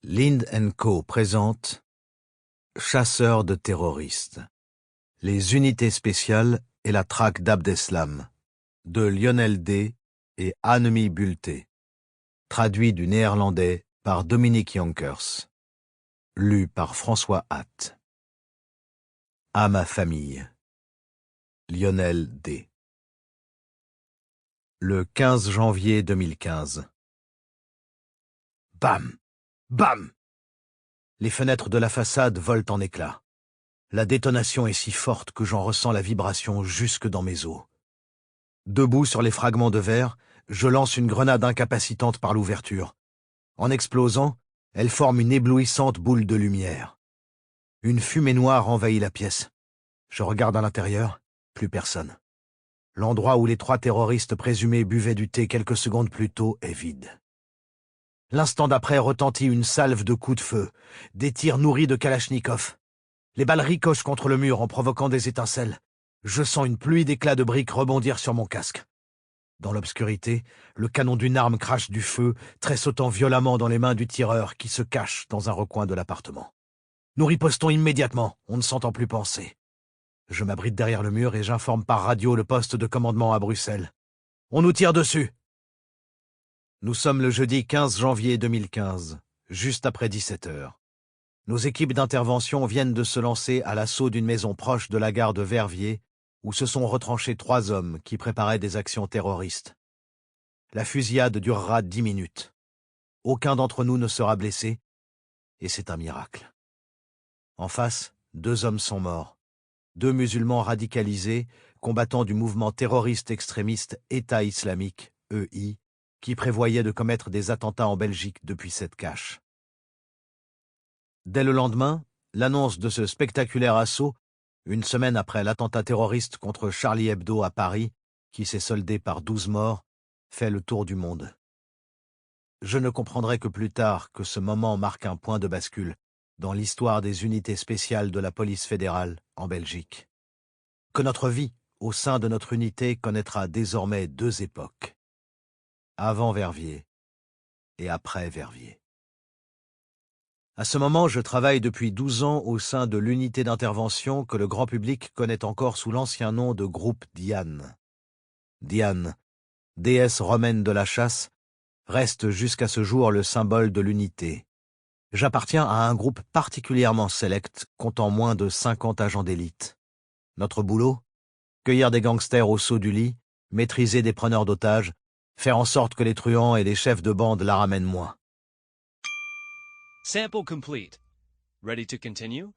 Lind & Co présente Chasseurs de terroristes. Les unités spéciales et la traque d'Abdeslam de Lionel D. et Annemie Bulté. Traduit du néerlandais par Dominique Jonkers. Lu par François Hatt. À ma famille. Lionel D. Le 15 janvier 2015. Bam! Bam! Les fenêtres de la façade volent en éclats. La détonation est si forte que j'en ressens la vibration jusque dans mes os. Debout sur les fragments de verre, je lance une grenade incapacitante par l'ouverture. En explosant, elle forme une éblouissante boule de lumière. Une fumée noire envahit la pièce. Je regarde à l'intérieur, plus personne. L'endroit où les 3 terroristes présumés buvaient du thé quelques secondes plus tôt est vide. L'instant d'après retentit une salve de coups de feu, des tirs nourris de Kalachnikov. Les balles ricochent contre le mur en provoquant des étincelles. Je sens une pluie d'éclats de briques rebondir sur mon casque. Dans l'obscurité, le canon d'une arme crache du feu, tressautant violemment dans les mains du tireur qui se cache dans un recoin de l'appartement. Nous ripostons immédiatement, on ne s'entend plus penser. Je m'abrite derrière le mur et j'informe par radio le poste de commandement à Bruxelles. On nous tire dessus. Nous sommes le jeudi 15 janvier 2015, juste après 17 heures. Nos équipes d'intervention viennent de se lancer à l'assaut d'une maison proche de la gare de Verviers, où se sont retranchés 3 hommes qui préparaient des actions terroristes. La fusillade durera 10 minutes. Aucun d'entre nous ne sera blessé, et c'est un miracle. En face, 2 hommes sont morts. 2 musulmans radicalisés, combattants du mouvement terroriste extrémiste État islamique, EI, qui prévoyait de commettre des attentats en Belgique depuis cette cache. Dès le lendemain, l'annonce de ce spectaculaire assaut, une semaine après l'attentat terroriste contre Charlie Hebdo à Paris, qui s'est soldé par 12 morts, fait le tour du monde. Je ne comprendrai que plus tard que ce moment marque un point de bascule dans l'histoire des unités spéciales de la police fédérale en Belgique. Que notre vie, au sein de notre unité, connaîtra désormais 2 époques. Avant Verviers et après Verviers. À ce moment, je travaille depuis 12 ans au sein de l'unité d'intervention que le grand public connaît encore sous l'ancien nom de groupe Diane. Diane, déesse romaine de la chasse, reste jusqu'à ce jour le symbole de l'unité. J'appartiens à un groupe particulièrement sélect, comptant moins de 50 agents d'élite. Notre boulot ? Cueillir des gangsters au saut du lit, maîtriser des preneurs d'otages, faire en sorte que les truands et les chefs de bande la ramènent moins. Sample complete. Ready to continue?